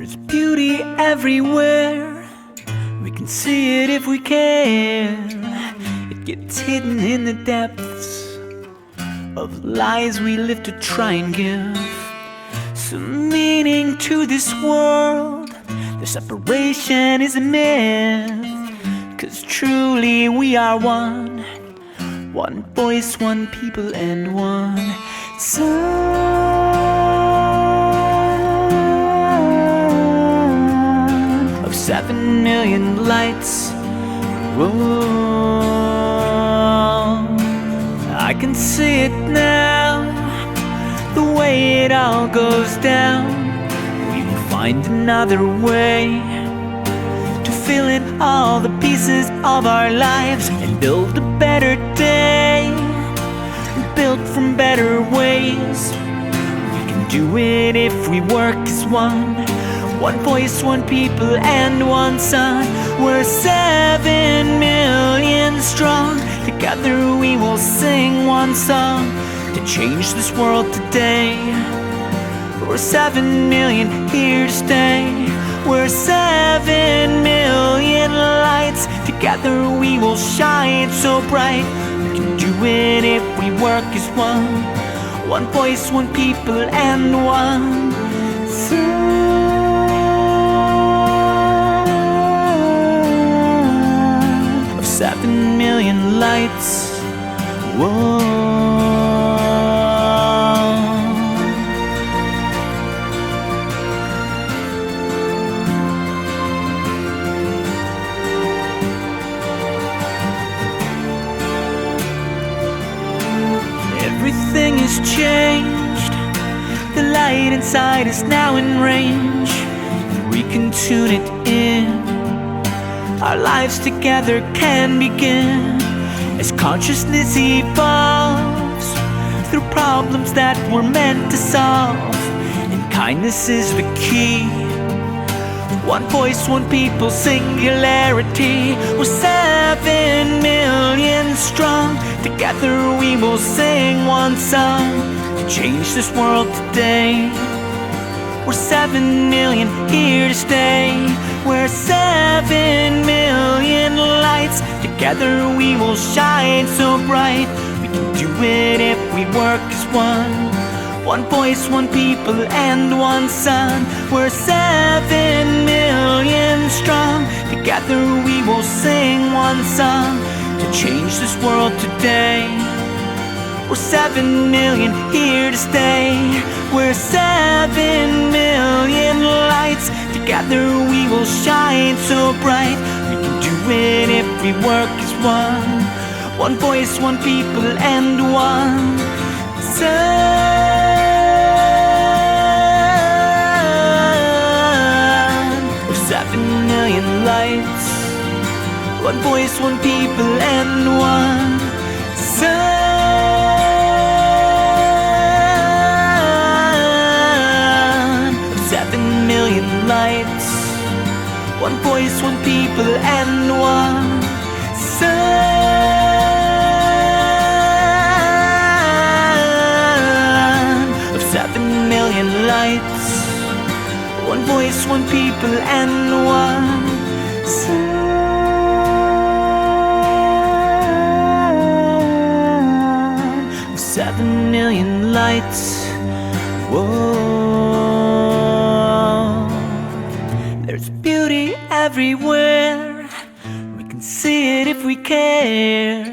There's beauty everywhere. We can see it if we care. It gets hidden in the depths of lies we live to try and give some meaning to this world. The separation is a myth, 'cause truly we are one. One voice, one people, and one sun of 7 million lights. Whoa, I can see it now, the way it all goes down. We will find another way to fill in all the pieces of our lives and build a better day, built from better ways. We can do it if we work as one. One voice, one people, and one sun. We're 7 million strong. Together we will sing one song to change this world today. We're 7 million here to stay. We're 7 million lights. Together we will shine so bright. We can do it if we work as one. One voice, one people, and one sun of 7 million lights. Whoa. Everything has changed. The light inside is now in range. If we can tune it in, our lives together can begin. As consciousness evolves through problems that we're meant to solve, and kindness is the key. One voice, one people, singularity. We're 7 million strong. Together we will sing one song to change this world today. We're 7 million here to stay. We're 7 million lights. Together we will shine so bright. We can do it if we work as one. One voice, one people, and one sun. We're 7 million strong. Together we will sing one song to change this world today. We're 7 million here to stay. We're 7 million lights. Together we will shine so bright. We can do it if we work as one. One voice, one people, and one sun of 7 million lights. One voice, one people, and one sun of 7 million lights. One voice, one people, and one sun of 7 million lights. One voice, one people, and one sun of 7 million lights. Whoa, there's beauty everywhere. We can see it if we care,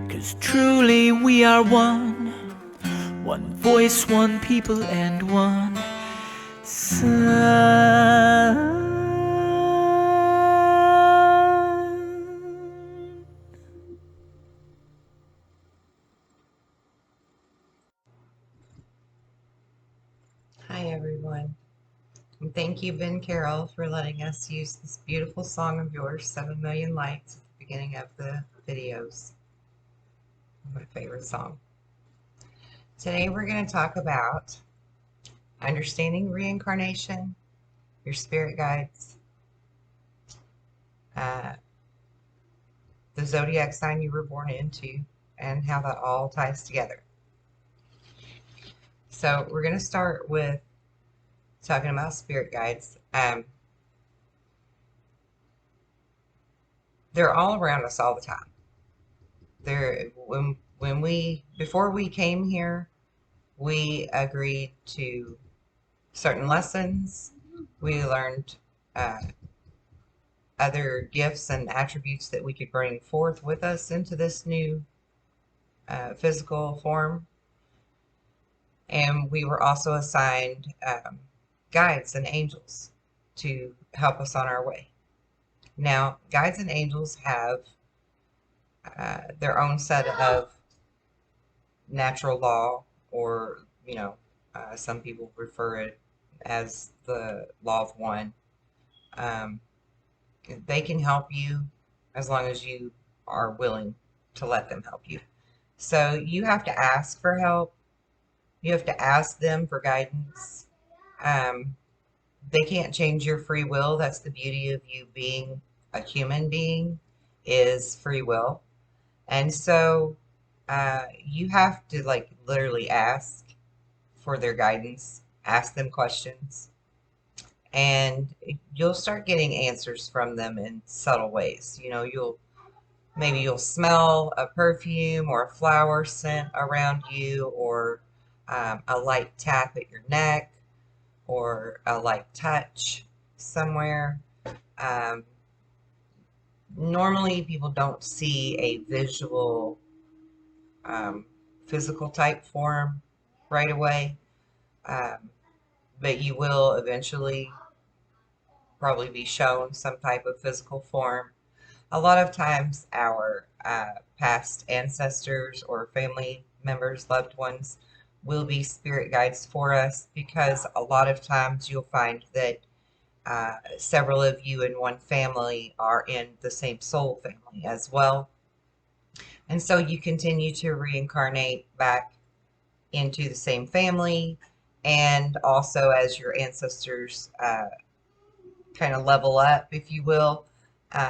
'cause truly we are one. One voice, one people, and one sun. Hi everyone, and thank you Ben Carroll for letting us use this beautiful song of yours, 7 Million Lights, at the beginning of the videos. My favorite song. Today we're going to talk about understanding reincarnation, your spirit guides, the zodiac sign you were born into, and how that all ties together. So we're going to start with talking about spirit guides. They're all around us all the time. They're when we before we came here, we agreed to certain lessons. We learned uh, other gifts and attributes that we could bring forth with us into this new physical form. And we were also assigned guides and angels to help us on our way. Now, guides and angels have their own set of natural law, or, some people refer it as the law of one. Um, they can help you as long as you are willing to let them help you. So you have to ask for help. You have to ask them for guidance. Um, they can't change your free will. That's the beauty of you being a human being, is free will. And so you have to like literally ask for their guidance, ask them questions, and you'll start getting answers from them in subtle ways. Maybe you'll smell a perfume or a flower scent around you, or a light tap at your neck, or a light touch somewhere. Um, Normally, people don't see a visual, um, physical type form right away, um, but you will eventually probably be shown some type of physical form. A lot of times, our past ancestors or family members, loved ones, will be spirit guides for us, because a lot of times you'll find that several of you in one family are in the same soul family as well. And so you continue to reincarnate back into the same family. And also, as your ancestors kind of level up, if you will,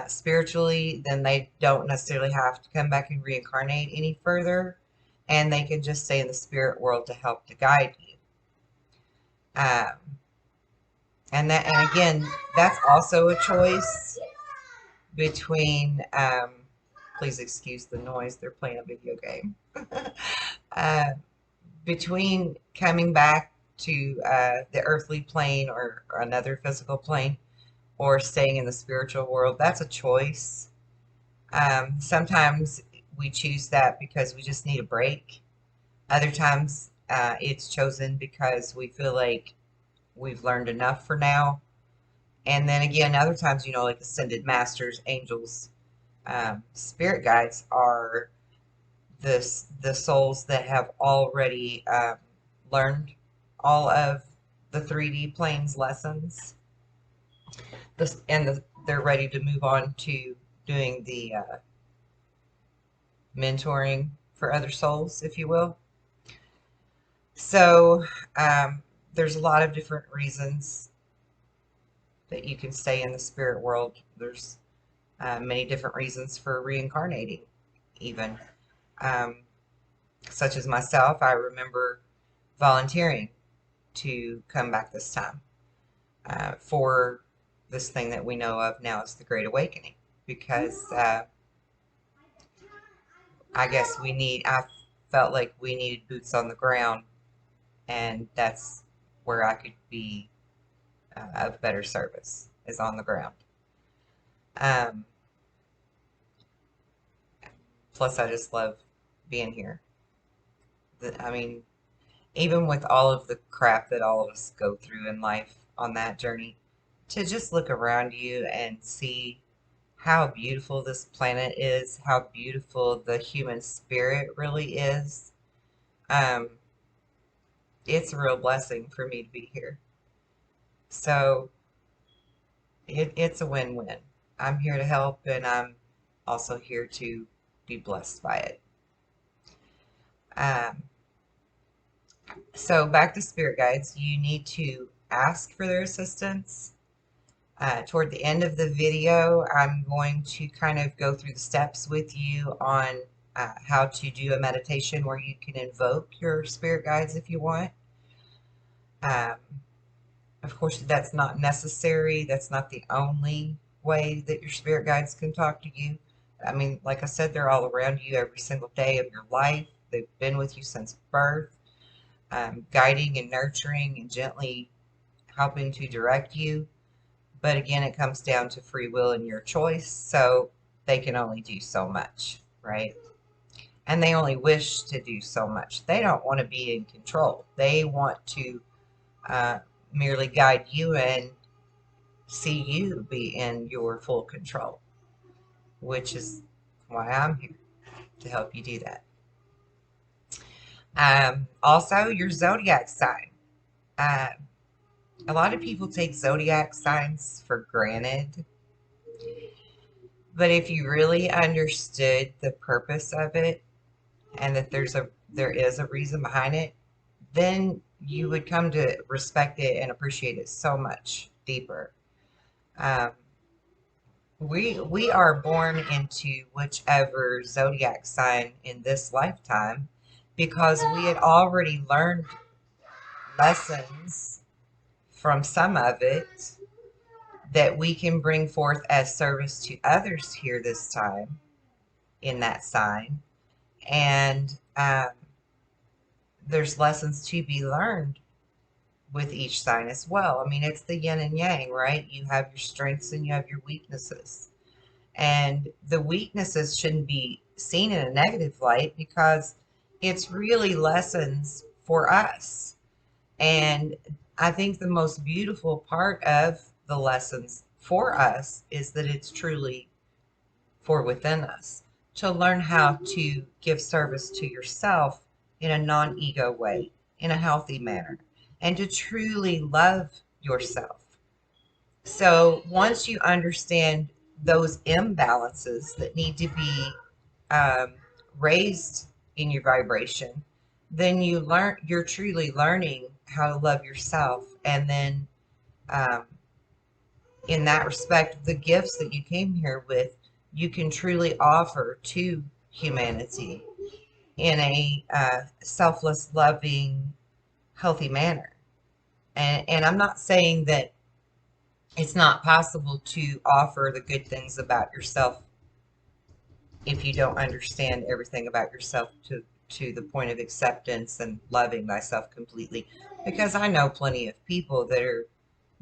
spiritually, then they don't necessarily have to come back and reincarnate any further. And they can just stay in the spirit world to help to guide you. Um, and again, that's also a choice between, please excuse the noise, they're playing a video game. uh, Between coming back to the earthly plane, or another physical plane, or staying in the spiritual world, that's a choice. Sometimes we choose that because we just need a break. Other times it's chosen because we feel like we've learned enough for now. And then again, other times, like ascended masters, angels, spirit guides are the souls that have already learned all of the 3D planes lessons. They're ready to move on to doing the mentoring for other souls, if you will. So there's a lot of different reasons that you can stay in the spirit world. There's many different reasons for reincarnating, even. Such as myself, I remember volunteering to come back this time for this thing that we know of now as the Great Awakening, because I felt like we needed boots on the ground, and that's where I could be of better service, is on the ground. Um, Plus, I just love being here. I mean, even with all of the crap that all of us go through in life on that journey, to just look around you and see how beautiful this planet is, how beautiful the human spirit really is. Um, it's a real blessing for me to be here. So it's a win-win. I'm here to help, and I'm also here to be blessed by it. Um, so back to spirit guides, you need to ask for their assistance. Toward the end of the video, I'm going to kind of go through the steps with you on how to do a meditation where you can invoke your spirit guides if you want. Um, Of course, that's not necessary. That's not the only way that your spirit guides can talk to you. I mean, like I said, they're all around you every single day of your life. They've been with you since birth, guiding and nurturing and gently helping to direct you. But again, it comes down to free will and your choice. So they can only do so much, right? And they only wish to do so much. They don't want to be in control. They want to uh, merely guide you and see you be in your full control, which is why I'm here to help you do that. Also, your zodiac sign. Uh, a lot of people take zodiac signs for granted, but if you really understood the purpose of it and that there is a reason behind it, then you would come to respect it and appreciate it so much deeper. Um, we are born into whichever zodiac sign in this lifetime because we had already learned lessons from some of it that we can bring forth as service to others here this time in that sign. And there's lessons to be learned with each sign as well. I mean, it's the yin and yang, right? You have your strengths and you have your weaknesses. And the weaknesses shouldn't be seen in a negative light because it's really lessons for us. And I think the most beautiful part of the lessons for us is that it's truly for within us to learn how to give service to yourself in a non-ego way, in a healthy manner, and to truly love yourself. So once you understand those imbalances that need to be um, raised in your vibration, then you're truly learning how to love yourself. And then um, in that respect, the gifts that you came here with, you can truly offer to humanity in a selfless, loving, healthy manner. And I'm not saying that it's not possible to offer the good things about yourself if you don't understand everything about yourself to the point of acceptance and loving thyself completely. Because I know plenty of people that are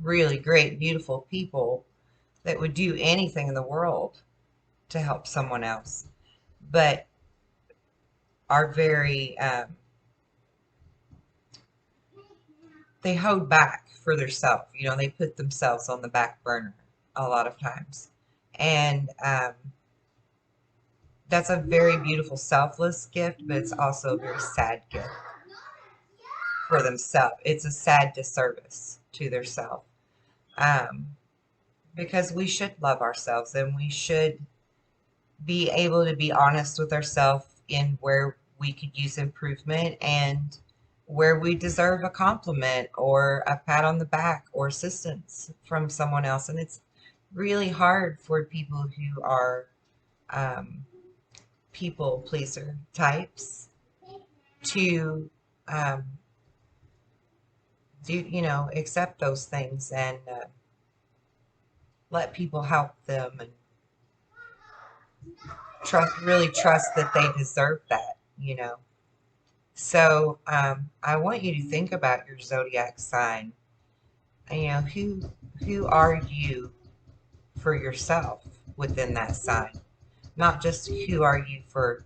really great, beautiful people that would do anything in the world to help someone else, but are very, they hold back for themselves. You know, they put themselves on the back burner a lot of times. And that's a very beautiful selfless gift, but it's also a very sad gift for themselves. It's a sad disservice to their self. Um, because we should love ourselves and we should be able to be honest with ourselves in where we could use improvement and where we deserve a compliment or a pat on the back or assistance from someone else. And it's really hard for people who are um, people pleaser types to um, accept those things and let people help them and really trust that they deserve that. So I want you to think about your zodiac sign. And, who are you for yourself within that sign? Not just who are you for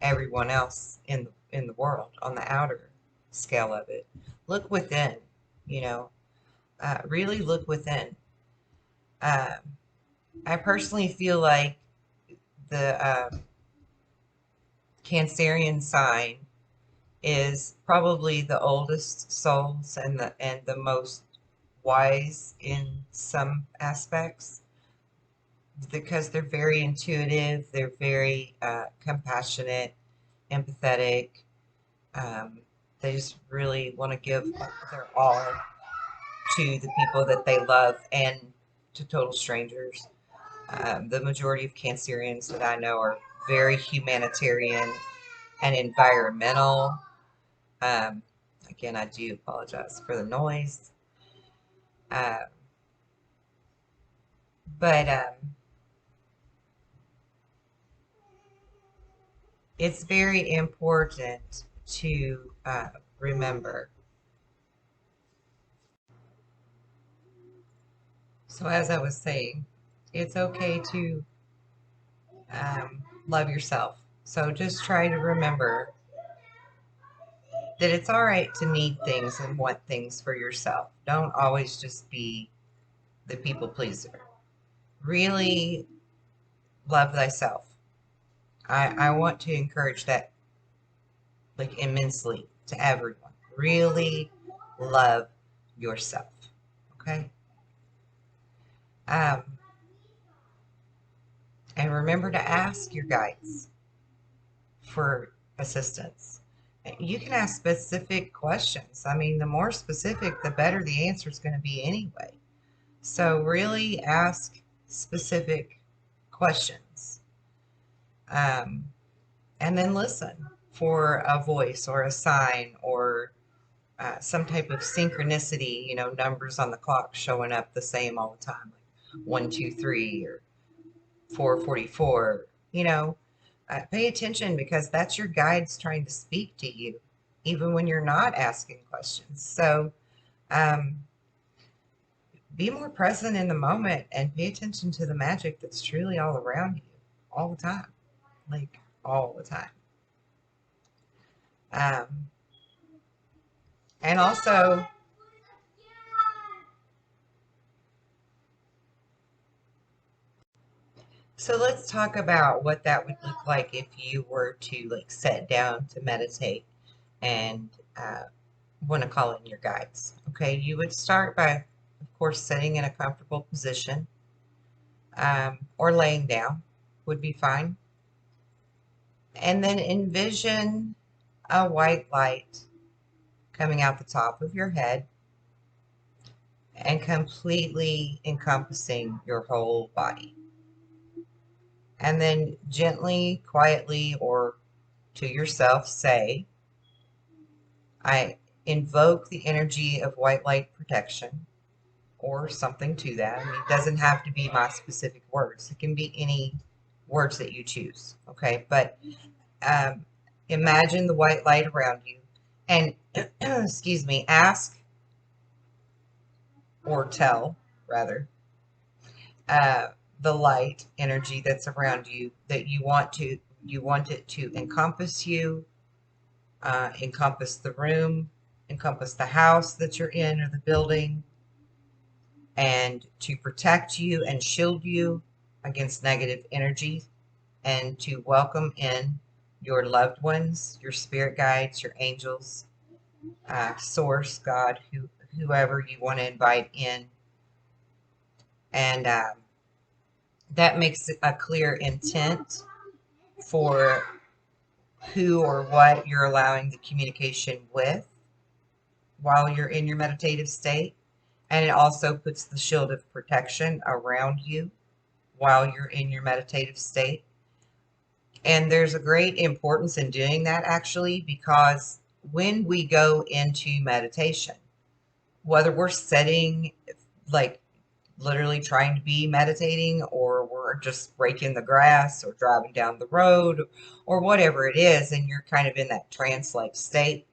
everyone else in the world on the outer scale of it. Look within, you know, really look within. Um, I personally feel like the Cancerian sign is probably the oldest souls and the most wise in some aspects because they're very intuitive, they're very compassionate, empathetic. Um, they just really want to give their all to the people that they love and to total strangers. The majority of Cancerians that I know are very humanitarian and environmental. Um, Again, I do apologize for the noise. Uh, but it's very important to remember. So as I was saying, it's okay to love yourself. So just try to remember that it's all right to need things and want things for yourself. Don't always just be the people pleaser. Really love thyself. I want to encourage that like immensely to everyone. Really love yourself. Okay? Um, and remember to ask your guides for assistance. You can ask specific questions. I mean, the more specific, the better the answer is going to be anyway. So really ask specific questions. Um, and then listen for a voice or a sign or some type of synchronicity, you know, numbers on the clock showing up the same all the time, like 123 or 444, you know. Pay attention because that's your guides trying to speak to you, even when you're not asking questions. So um, be more present in the moment and pay attention to the magic that's truly all around you all the time, like all the time. Um, and also, so let's talk about what that would look like if you were to like sit down to meditate and want to call in your guides. Okay, you would start by, of course, sitting in a comfortable position or laying down would be fine. And then envision a white light coming out the top of your head and completely encompassing your whole body. And then gently, quietly, or to yourself say, I invoke the energy of white light protection or something to that. I mean, it doesn't have to be my specific words. It can be any words that you choose. Okay. But um, imagine the white light around you and, excuse me, ask or tell, rather, uh, the light energy that's around you that you want it to encompass you, encompass the room, encompass the house that you're in or the building, and to protect you and shield you against negative energy, and to welcome in your loved ones, your spirit guides, your angels, source, God, whoever you want to invite in. And that makes a clear intent for who or what you're allowing the communication with while you're in your meditative state. And it also puts the shield of protection around you while you're in your meditative state. And there's a great importance in doing that actually, because when we go into meditation, whether we're sitting like literally trying to be meditating, or we're just raking the grass or driving down the road or whatever it is, and you're kind of in that trance-like state,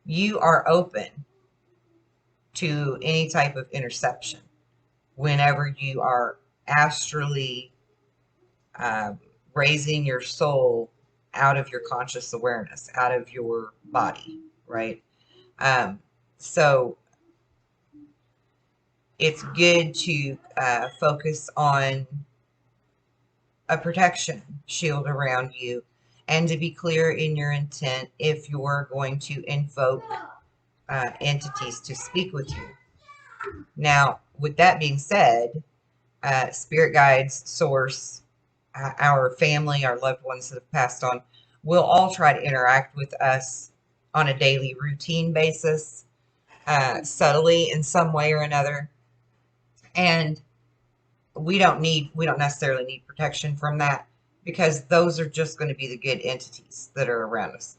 you are open to any type of interception whenever you are astrally raising your soul out of your conscious awareness, out of your body, right? So it's good to focus on a protection shield around you and to be clear in your intent if you're going to invoke entities to speak with you. Now, with that being said, spirit guides, source, our family, our loved ones that have passed on, will all try to interact with us on a daily routine basis, subtly in some way or another. And we don't necessarily need protection from that, because those are just going to be the good entities that are around us.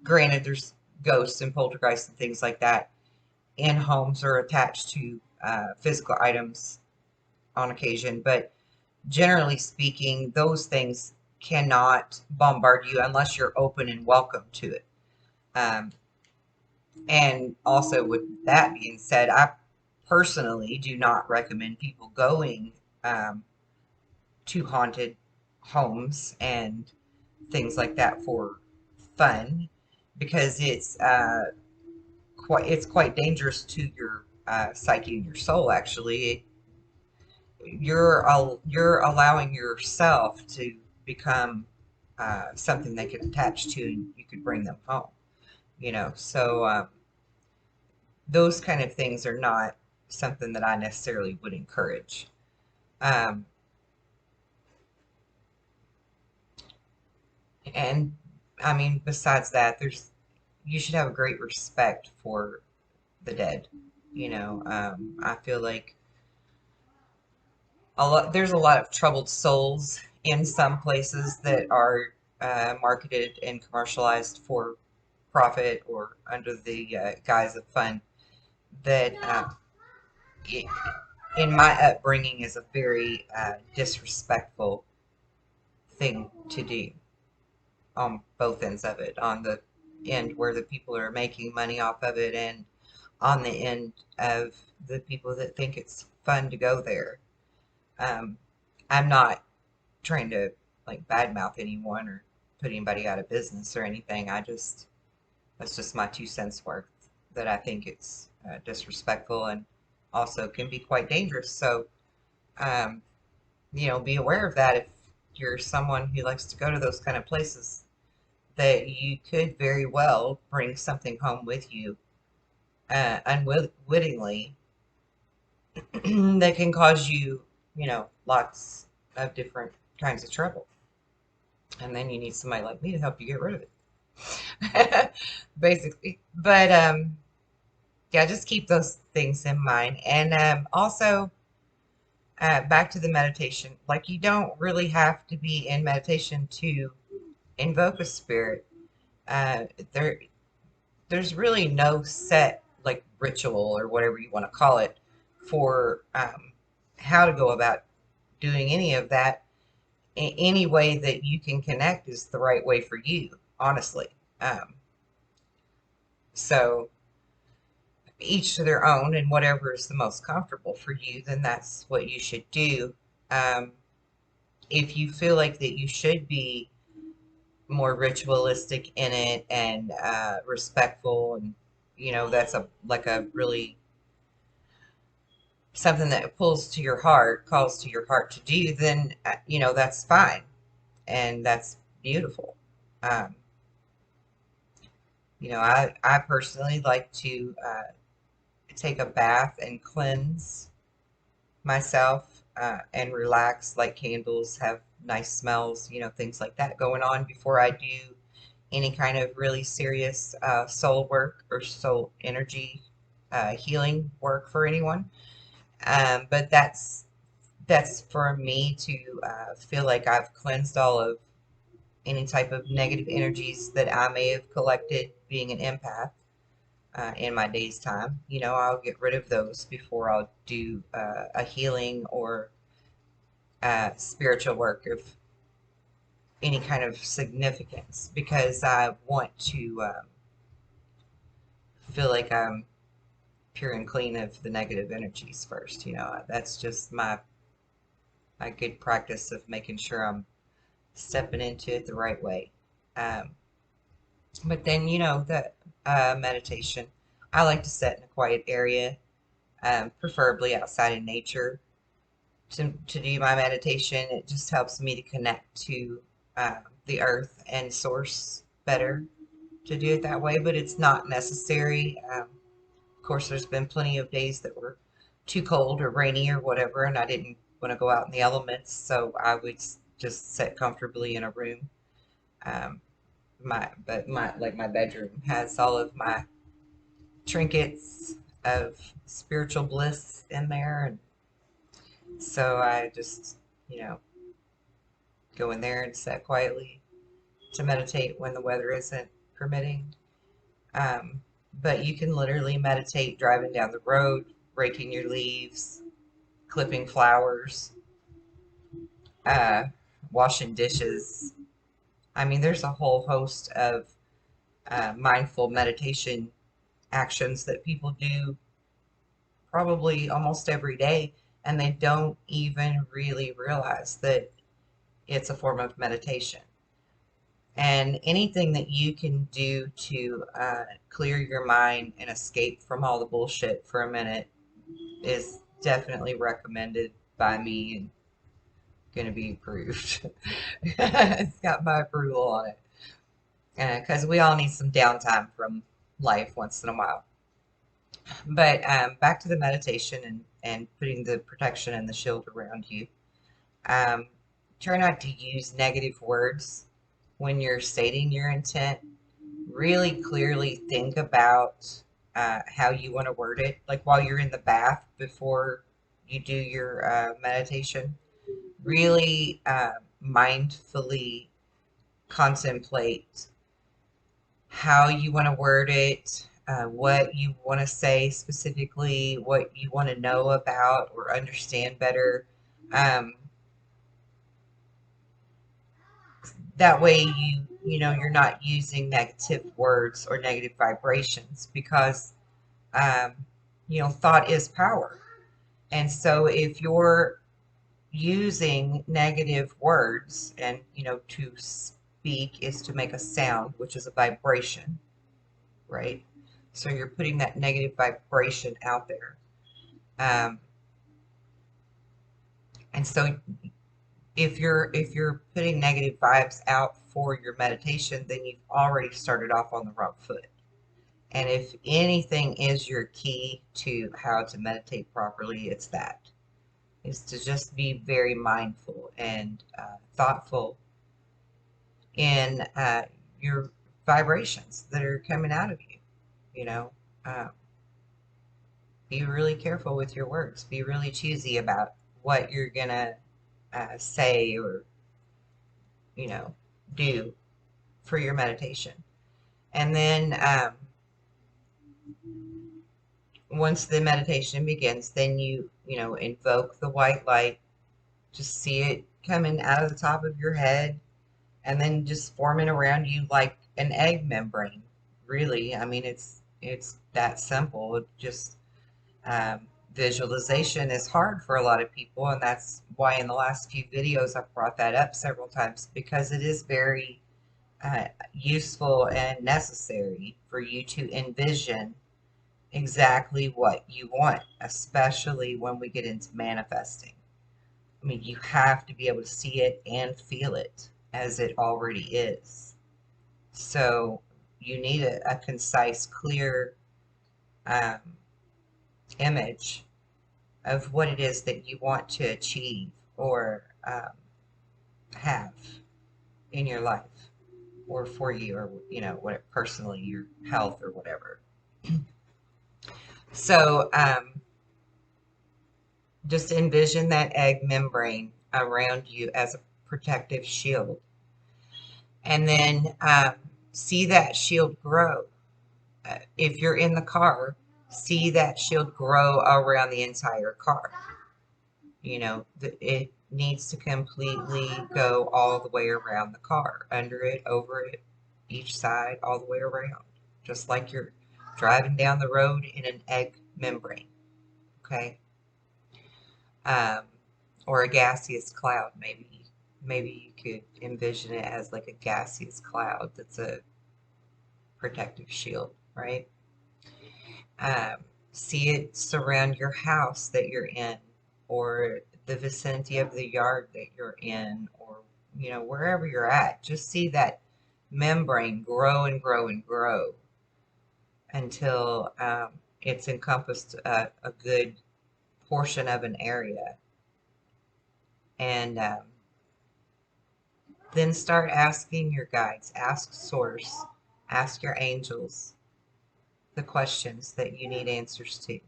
Granted, there's ghosts and poltergeists and things like that. in homes or attached to physical items on occasion, but generally speaking, those things cannot bombard you unless you're open and welcome to it. Um, and also, with that being said, I personally do not recommend people going um, to haunted homes and things like that for fun, because it's quite dangerous to your psyche and your soul. Actually, you're allowing yourself to become something they could attach to, and you could bring them home. So those kind of things are not something that I necessarily would encourage. Um, and I mean, besides that, you should have a great respect for the dead. I feel like there's a lot of troubled souls in some places that are marketed and commercialized for profit or under the guise of fun. That it, in my upbringing is a very disrespectful thing to do on both ends of it. On the end where the people are making money off of it, and on the end of the people that think it's fun to go there. Um, I'm not trying to like badmouth anyone or put anybody out of business or anything. That's just my 2 cents worth, that I think it's disrespectful and also can be quite dangerous. So, um, be aware of that if you're someone who likes to go to those kind of places, that you could very well bring something home with you unwittingly that can cause you, lots of different kinds of trouble. And then you need somebody like me to help you get rid of it, basically. But yeah, just keep those things in mind. And also, back to the meditation, like you don't really have to be in meditation to invoke a spirit. Uh, there, there's really no set like ritual or whatever you want to call it for how to go about doing any of that. Any way that you can connect is the right way for you, honestly. Um, so each to their own, and whatever is the most comfortable for you, then that's what you should do. Um, if you feel like that you should be more ritualistic in it and respectful, and that's a really something that calls to your heart to do, then that's fine, and that's beautiful. Um, I personally like to take a bath and cleanse myself and relax, light candles, have nice smells, things like that going on before I do any kind of really serious soul work or soul energy healing work for anyone. But that's for me to feel like I've cleansed all of any type of negative energies that I may have collected being an empath in my day's time. I'll get rid of those before I'll do a healing or spiritual work of any kind of significance, because I want to feel like I'm pure and clean of the negative energies first. That's just my good practice of making sure I'm stepping into it the right way. Um, but then, the meditation, I like to sit in a quiet area, preferably outside in nature, to do my meditation. It just helps me to connect to the earth and source better to do it that way, but it's not necessary. Of course, there's been plenty of days that were too cold or rainy or whatever, and I didn't want to go out in the elements, so I would just sit comfortably in a room. Um, my bedroom has all of my trinkets of spiritual bliss in there, and so I just, you know, go in there and sit quietly to meditate when the weather isn't permitting. Um, but you can literally meditate driving down the road, raking your leaves, clipping flowers, uh, washing dishes. I mean, there's a whole host of mindful meditation actions that people do probably almost every day, and they don't even really realize that it's a form of meditation. And anything that you can do to clear your mind and escape from all the bullshit for a minute is definitely recommended by me and going to be approved. It's got my approval on it. Because we all need some downtime from life once in a while. But back to the meditation and putting the protection and the shield around you. Um, Try not to use negative words when you're stating your intent. Really clearly think about how you want to word it. Like while you're in the bath before you do your meditation, really mindfully contemplate how you want to word it, what you want to say specifically, what you want to know about or understand better. Um, that way you're not using negative words or negative vibrations because um, thought is power. And so if you're using negative words and to speak is to make a sound, which is a vibration, right? So you're putting that negative vibration out there. And so if you're putting negative vibes out for your meditation, then you've already started off on the wrong foot. And if anything is your key to how to meditate properly, it's that. Is to just be very mindful and thoughtful in your vibrations that are coming out of you. You know, uh, be really careful with your words. Be really choosy about what you're gonna say or you know do for your meditation. And then once the meditation begins, then you invoke the white light. Just see it coming out of the top of your head and then just forming around you like an egg membrane. Really, I mean, it's that simple. It just visualization is hard for a lot of people, and that's why in the last few videos I've brought that up several times because it is very useful and necessary for you to envision exactly what you want, especially when we get into manifesting. I mean, you have to be able to see it and feel it as it already is. So you need a concise, clear um, image of what it is that you want to achieve or have in your life or for you or, what personally, your health or whatever. So just envision that egg membrane around you as a protective shield. And then see that shield grow. If you're in the car, see that shield grow around the entire car. It needs to completely go all the way around the car, under it, over it, each side, all the way around. Just like you're driving down the road in an egg membrane. Okay? Or a gaseous cloud, maybe. Maybe you could envision it as like a gaseous cloud that's a protective shield, right? See it surround your house that you're in, or the vicinity of the yard that you're in, or wherever you're at. Just see that membrane grow and grow and grow until it's encompassed a good portion of an area. And then start asking your guides, ask source, ask your angels the questions that you need answers to.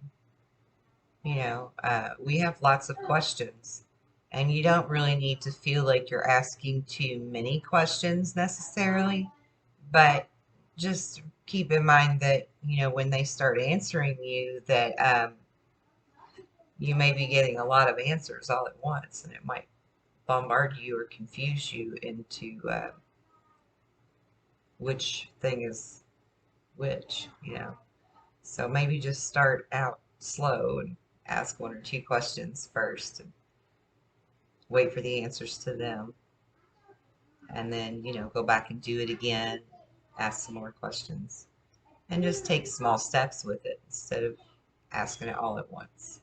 We have lots of questions, and you don't really need to feel like you're asking too many questions necessarily, but just keep in mind that, when they start answering you, that you may be getting a lot of answers all at once, and it might bombard you or confuse you into which thing is which. So maybe just start out slow and ask one or two questions first and wait for the answers to them. And then, go back and do it again, ask some more questions, and just take small steps with it instead of asking it all at once.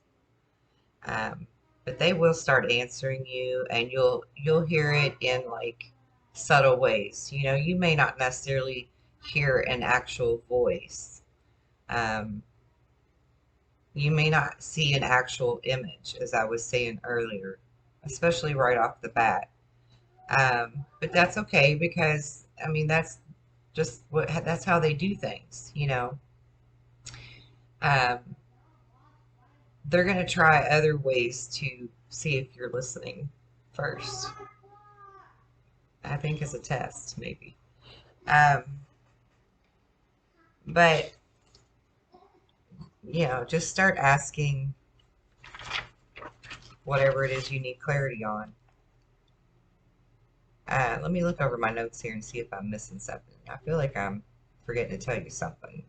Um, but they will start answering you, and you'll hear it in like subtle ways. You may not necessarily hear an actual voice. Um, you may not see an actual image, as I was saying earlier, especially right off the bat. But that's okay because I mean that's how they do things. Um, they're going to try other ways to see if you're listening first. I think as a test, maybe. Um, but just start asking whatever it is you need clarity on. Let me look over my notes here and see if I'm missing something. I feel like I'm forgetting to tell you something.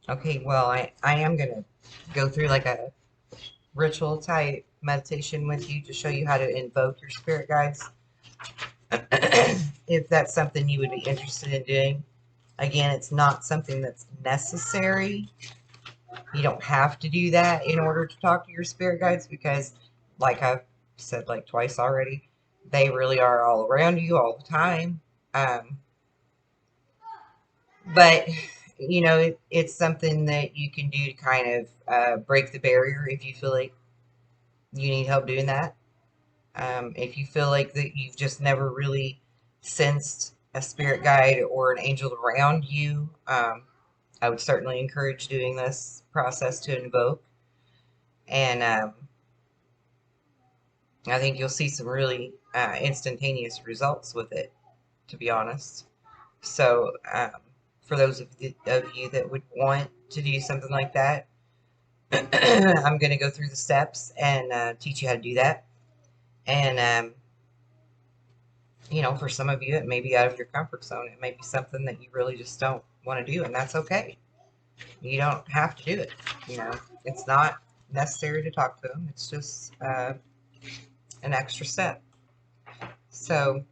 Okay, well, I am going to go through like a ritual type meditation with you to show you how to invoke your spirit guides. If that's something you would be interested in doing. Again, it's not something that's necessary. You don't have to do that in order to talk to your spirit guides because, like I've said like twice already, they really are all around you all the time. But it's something that you can do to kind of break the barrier if you feel like you need help doing that. If you feel like that you've just never really sensed a spirit guide or an angel around you, I would certainly encourage doing this process to invoke. And I think you'll see some really instantaneous results with it, to be honest. So for those of you that would want to do something like that, I'm going to go through the steps and teach you how to do that. And, for some of you, it may be out of your comfort zone. It may be something that you really just don't want to do, and that's okay. You don't have to do it. It's not necessary to talk to them. It's just an extra step. So,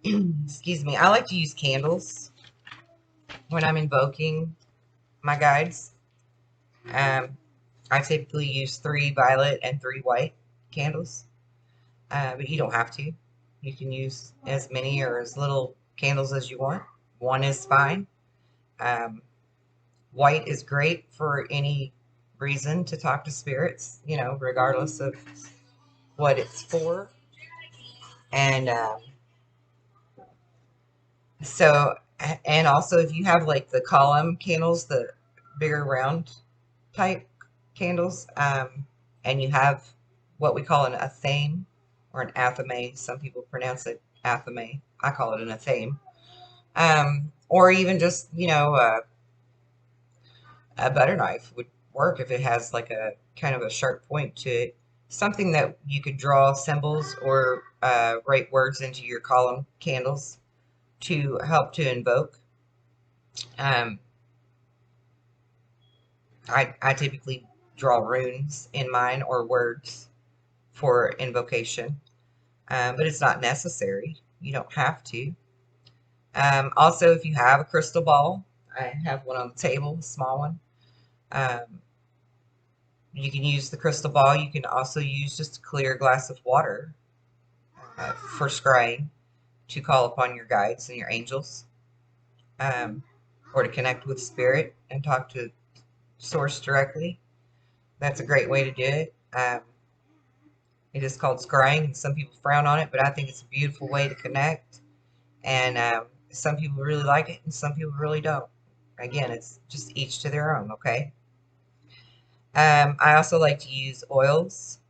excuse me. I like to use candles when I'm invoking my guides. I typically use 3 violet and 3 white candles, but you don't have to. You can use as many or as little candles as you want. 1 is fine. White is great for any reason to talk to spirits, regardless of what it's for. And and also if you have like the column candles, the bigger round type candles, and you have what we call an athame or an athame. Some people pronounce it athame. I call it an athame. Or even just, a butter knife would work if it has like a kind of a sharp point to it. Something that you could draw symbols or write words into your column candles to help to invoke. I typically draw runes in mine or words for invocation, but it's not necessary. You don't have to. Also, if you have a crystal ball, I have one on the table, a small one. You can use the crystal ball. You can also use just a clear glass of water for scrying to call upon your guides and your angels, or to connect with spirit and talk to source directly. That's a great way to do it. It is called scrying, and some people frown on it, but I think it's a beautiful way to connect. And Some people really like it and some people really don't. Again, it's just each to their own, okay? I also like to use oils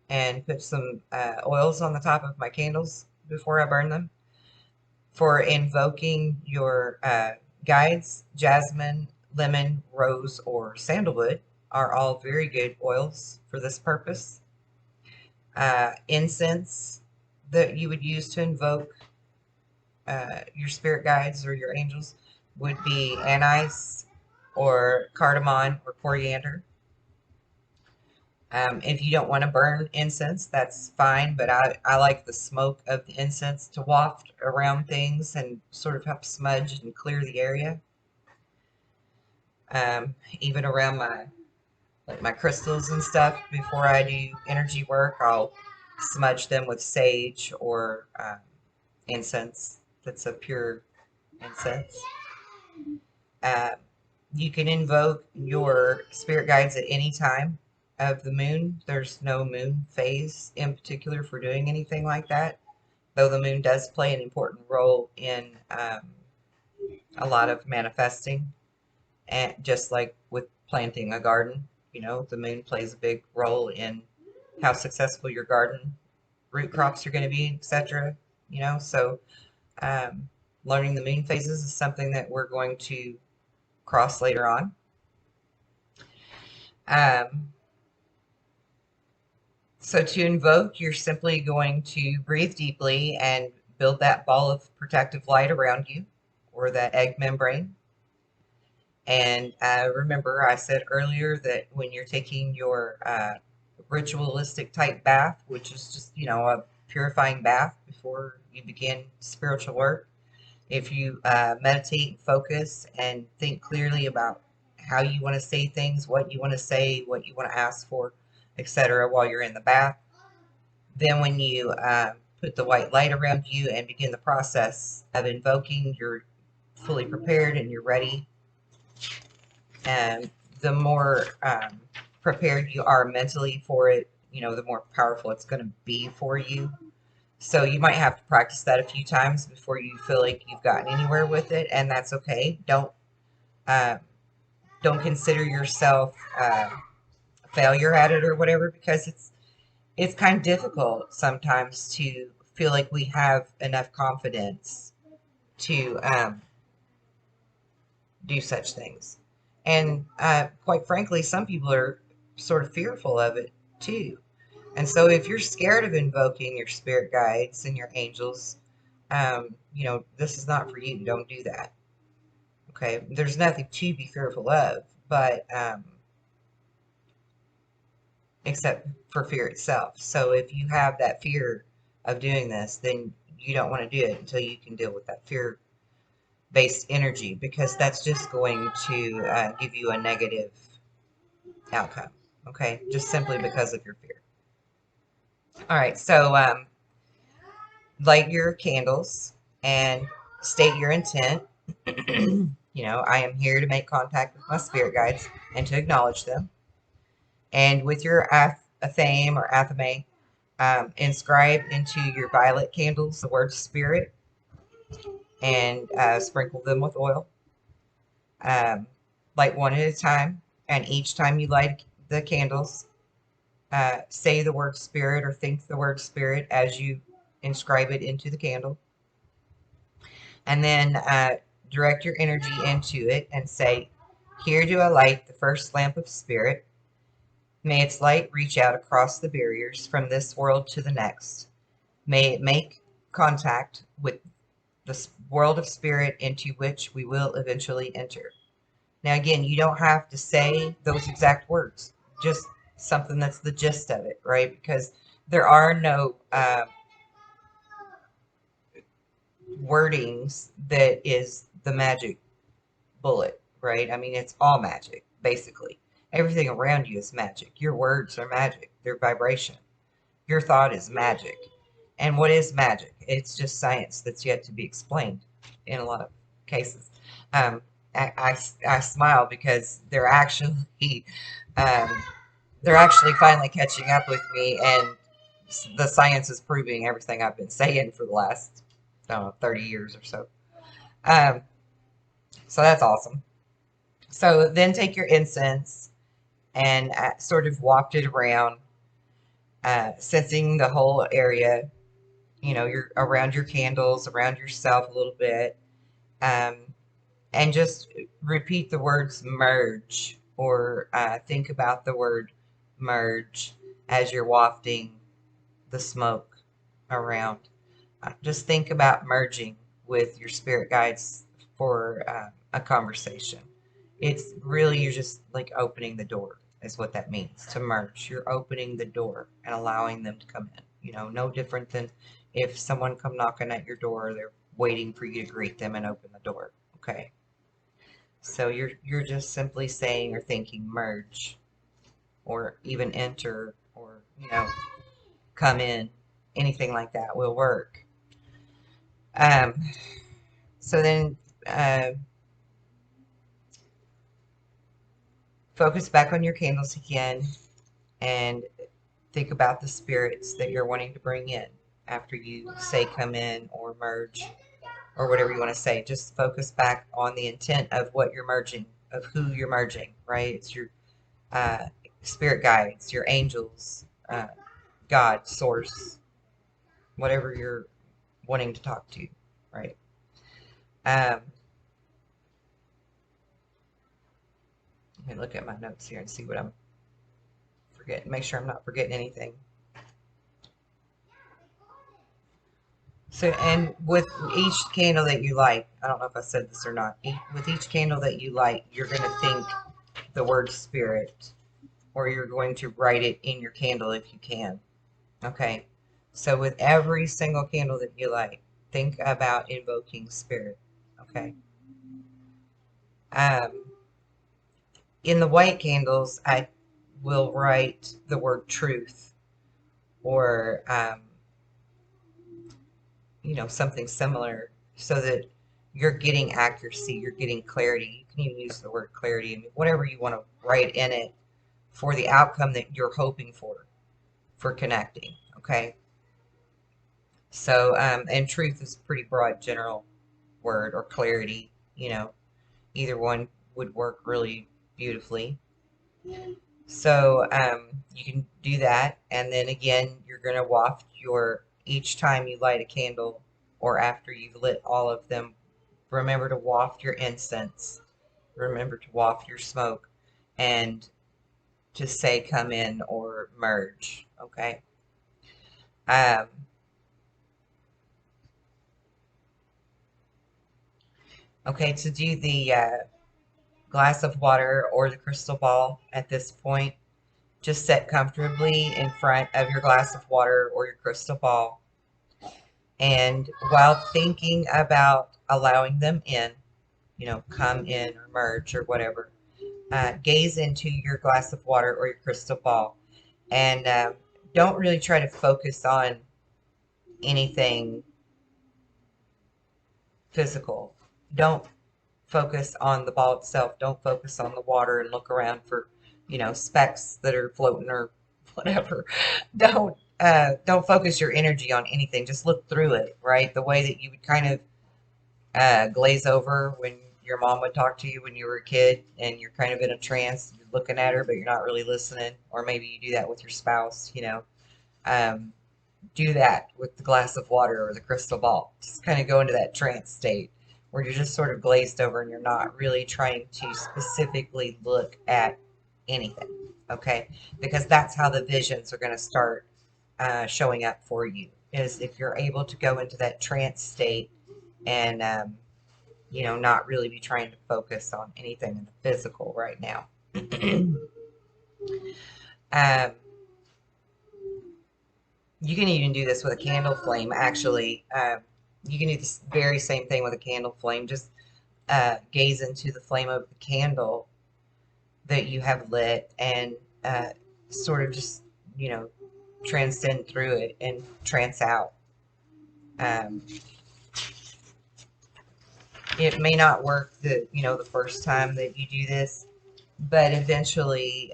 and put some oils on the top of my candles before I burn them. For invoking your guides, jasmine, lemon, rose, or sandalwood are all very good oils for this purpose. Incense that you would use to invoke your spirit guides or your angels would be anise or cardamom or coriander. If you don't want to burn incense, that's fine, but I like the smoke of the incense to waft around things and sort of help smudge and clear the area. Even around my crystals and stuff, before I do energy work, I'll smudge them with sage or incense that's a pure incense. Uh, you can invoke your spirit guides at any time of the moon. There's no moon phase in particular for doing anything like that, though the moon does play an important role in a lot of manifesting. And just like with planting a garden, the moon plays a big role in how successful your garden root crops are going to be, etc. So learning the moon phases is something that we're going to cross later on. So to invoke, you're simply going to breathe deeply and build that ball of protective light around you, or that egg membrane. And remember, I said earlier that when you're taking your ritualistic type bath, which is just, a purifying bath before you begin spiritual work, if you meditate and focus and think clearly about how you want to say things, what you want to say, what you want to ask for, etc., while you're in the bath, then when you put the white light around you and begin the process of invoking, you're fully prepared and you're ready. And the more prepared you are mentally for it, the more powerful it's going to be for you. So you might have to practice that a few times before you feel like you've gotten anywhere with it, and that's okay. Don't consider yourself a failure at it or whatever, because it's kind of difficult sometimes to feel like we have enough confidence to do such things. And quite frankly, some people are sort of fearful of it too. And so if you're scared of invoking your spirit guides and your angels, this is not for you. Don't do that. Okay? There's nothing to be fearful of, but except for fear itself. So if you have that fear of doing this, then you don't want to do it until you can deal with that fear-based energy, because that's just going to give you a negative outcome. Okay? Just simply because of your fear. All right, so light your candles and state your intent. I am here to make contact with my spirit guides and to acknowledge them. And with your athame or athame, inscribe into your violet candles the word spirit and sprinkle them with oil. Light one at a time, and each time you light the candles, say the word spirit or think the word spirit as you inscribe it into the candle. And then direct your energy into it and say, here do I light the first lamp of spirit. May its light reach out across the barriers from this world to the next. May it make contact with the world of spirit into which we will eventually enter. Now, again, you don't have to say those exact words, just something that's the gist of it, right? Because there are no wordings that is the magic bullet, right? I mean, it's all magic, basically. Everything around you is magic. Your words are magic. They're vibration. Your thought is magic. And what is magic? It's just science that's yet to be explained in a lot of cases. I smile because they're actually finally catching up with me, and the science is proving everything I've been saying for the last 30 years or so. Um, so that's awesome. So then take your incense and sort of waft it around, sensing the whole area. You know, you're around your candles, around yourself a little bit, um, and just repeat the words merge, or think about the word merge as you're wafting the smoke around. Just think about merging with your spirit guides for a conversation. It's really, you're just like opening the door, is what that means, to merge. You're opening the door and allowing them to come in. You know, no different than if someone come knocking at your door, they're waiting for you to greet them and open the door. Okay. So you're just simply saying or thinking merge, or even enter, or come in. Anything like that will work. Um, so then uh, focus back on your candles again and think about the spirits that you're wanting to bring in after you say come in or merge or whatever you want to say. Just focus back on the intent of what you're merging, of who you're merging, right? It's your uh, spirit guides, your angels, God, source, whatever you're wanting to talk to, right? Um, Let me look at my notes here and see what I'm forgetting. Make sure I'm not forgetting anything. So, and with each candle that you light, I don't know if I said this or not, with each candle that you light, you're going to think the word spirit, or you're going to write it in your candle if you can. Okay. So with every single candle that you light, think about invoking spirit. Okay. Um, in the white candles, I will write the word truth, or something similar, so that you're getting accuracy, you're getting clarity. You can even use the word clarity. I mean, whatever you want to write in it for the outcome that you're hoping for connecting. Okay. So, and truth is a pretty broad general word, or clarity, either one would work really beautifully. So, you can do that. And then again, you're going to waft each time you light a candle, or after you've lit all of them, remember to waft your incense. Remember to waft your smoke, and to say come in or merge. Okay. Um, okay, to do the glass of water or the crystal ball at this point, just sit comfortably in front of your glass of water or your crystal ball. And while thinking about allowing them in, come in or merge or whatever, gaze into your glass of water or your crystal ball, and don't really try to focus on anything physical. Don't focus on the ball itself. Don't focus on the water and look around for, specks that are floating or whatever. Don't focus your energy on anything. Just look through it, right? The way that you would kind of glaze over when your mom would talk to you when you were a kid, and you're kind of in a trance. You're looking at her, but you're not really listening. Or maybe you do that with your spouse, Um, do that with the glass of water or the crystal ball. Just kind of go into that trance state where you're just sort of glazed over and you're not really trying to specifically look at anything. Okay? Because that's how the visions are going to start showing up for you, is if you're able to go into that trance state and, not really be trying to focus on anything in the physical right now. um, You can even do this with a candle flame, actually. You can do this very same thing with a candle flame. Just gaze into the flame of the candle that you have lit, and sort of just, transcend through it and trance out. Um, it may not work the first time that you do this, but eventually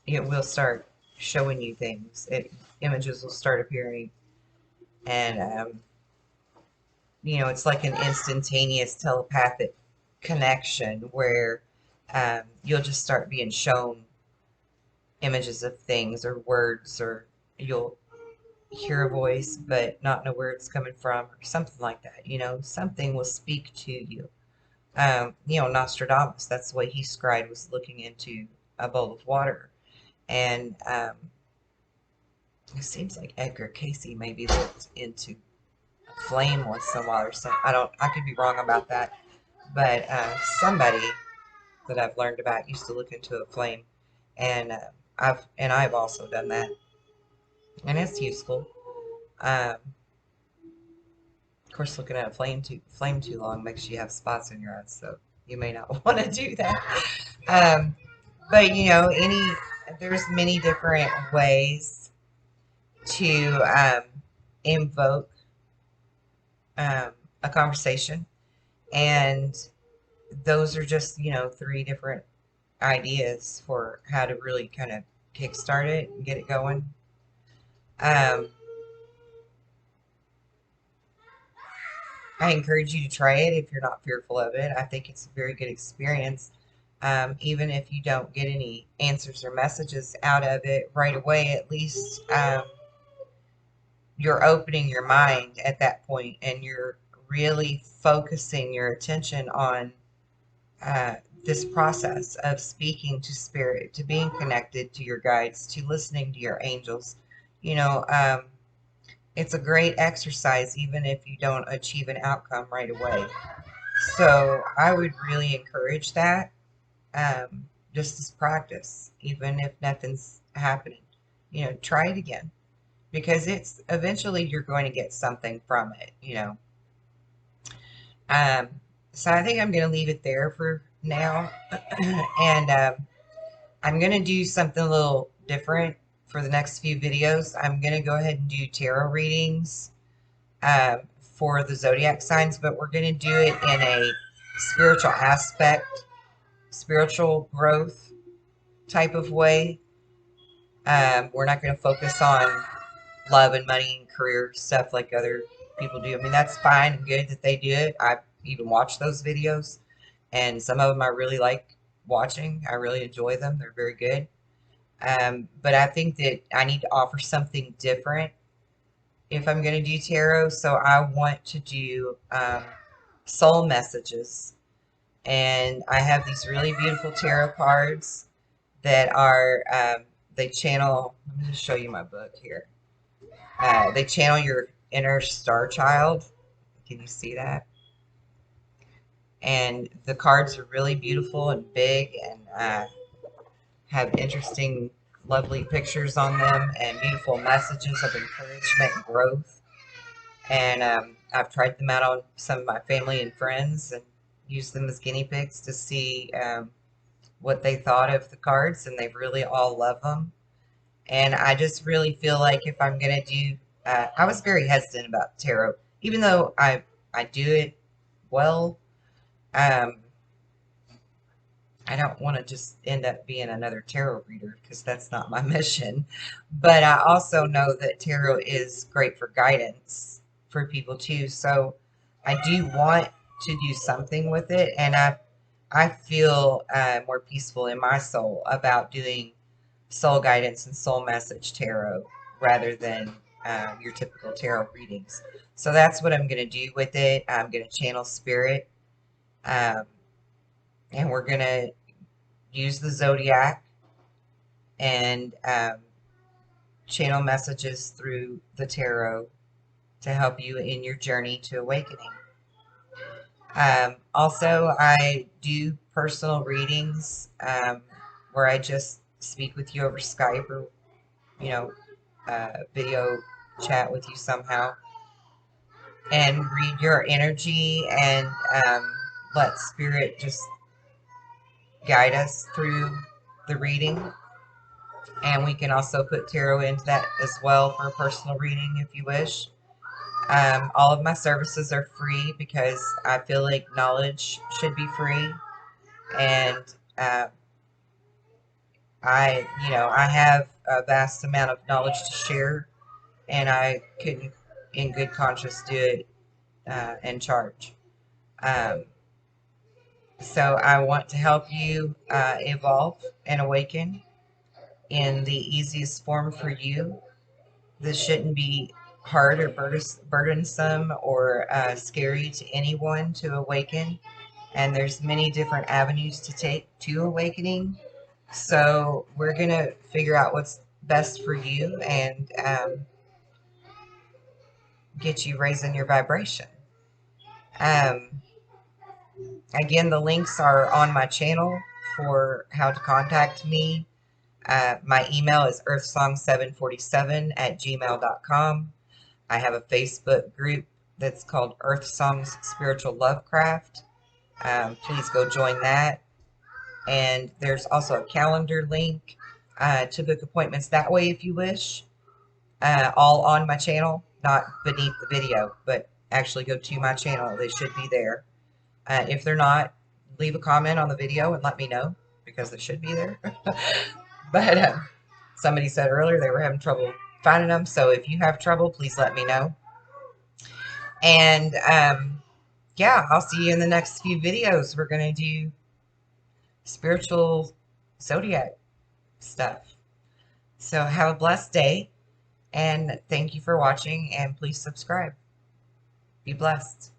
it will start showing you things. Images will start appearing, and it's like an instantaneous telepathic connection where you'll just start being shown images of things or words, or you'll hear a voice but not know where it's coming from, or something like that. Something will speak to you. Nostradamus, that's the way he scried, was looking into a bowl of water. And it seems like Edgar Casey maybe looked into a flame once in a while or something. I could be wrong about that. But somebody that I've learned about used to look into a flame. And I've also done that. And it's useful. Um, of course, looking at a flame too long makes you have spots in your eyes, so you may not want to do that. Um, but there's many different ways to invoke um, a conversation, and those are just three different ideas for how to really kind of kickstart it and get it going. Um, I encourage you to try it if you're not fearful of it. I think it's a very good experience. Even if you don't get any answers or messages out of it right away, at least you're opening your mind at that point, and you're really focusing your attention on uh, this process of speaking to spirit, to being connected to your guides, to listening to your angels. You know, um, it's a great exercise, even if you don't achieve an outcome right away. So I would really encourage that, just as practice, even if nothing's happening. Try it again, because it's eventually you're going to get something from it. Um, so I think I'm going to leave it there for now. And I'm going to do something a little different for the next few videos. I'm going to go ahead and do tarot readings for the zodiac signs, but we're going to do it in a spiritual aspect, spiritual growth type of way. We're not going to focus on love and money and career stuff like other people do. I mean, that's fine and good that they do it. I even watch those videos, and some of them I really like watching. I really enjoy them. They're very good. But I think that I need to offer something different if I'm going to do tarot. So I want to do soul messages. And I have these really beautiful tarot cards that are, they channel, let me just show you my book here. They channel your inner star child. Can you see that? And the cards are really beautiful and big, and have interesting, lovely pictures on them, and beautiful messages of encouragement and growth. And I've tried them out on some of my family and friends, and used them as guinea pigs to see what they thought of the cards, and they really all love them. And I just really feel like if I'm going to do, I was very hesitant about tarot, even though I do it well. Um, I don't want to just end up being another tarot reader, because that's not my mission. But I also know that tarot is great for guidance for people too. So I do want to do something with it, and I feel more peaceful in my soul about doing soul guidance and soul message tarot rather than your typical tarot readings. So that's what I'm going to do with it. I'm going to channel spirit, um, and we're going to use the zodiac and channel messages through the tarot to help you in your journey to awakening. Also, I do personal readings where I just speak with you over Skype, or you know, video chat with you somehow, and read your energy, and let spirit just guide us through the reading. And we can also put tarot into that as well for a personal reading if you wish. All of my services are free, because I feel like knowledge should be free. And uh, I have a vast amount of knowledge to share, and I couldn't, in good conscience, do it in charge. Um, so I want to help you evolve and awaken in the easiest form for you. This shouldn't be hard or burdensome or scary to anyone to awaken. And there's many different avenues to take to awakening. So we're going to figure out what's best for you and get you raising your vibration. Um, Again, the links are on my channel for how to contact me. My email is earthsong747@gmail.com. I have a Facebook group that's called Earth Songs Spiritual Lovecraft. Please go join that. And there's also a calendar link to book appointments that way if you wish. All on my channel, not beneath the video, but actually go to my channel. They should be there. If they're not, leave a comment on the video and let me know because they should be there. But somebody said earlier they were having trouble finding them. So if you have trouble, please let me know. And yeah, I'll see you in the next few videos. We're going to do spiritual Zodiac stuff. So have a blessed day and thank you for watching and please subscribe. Be blessed.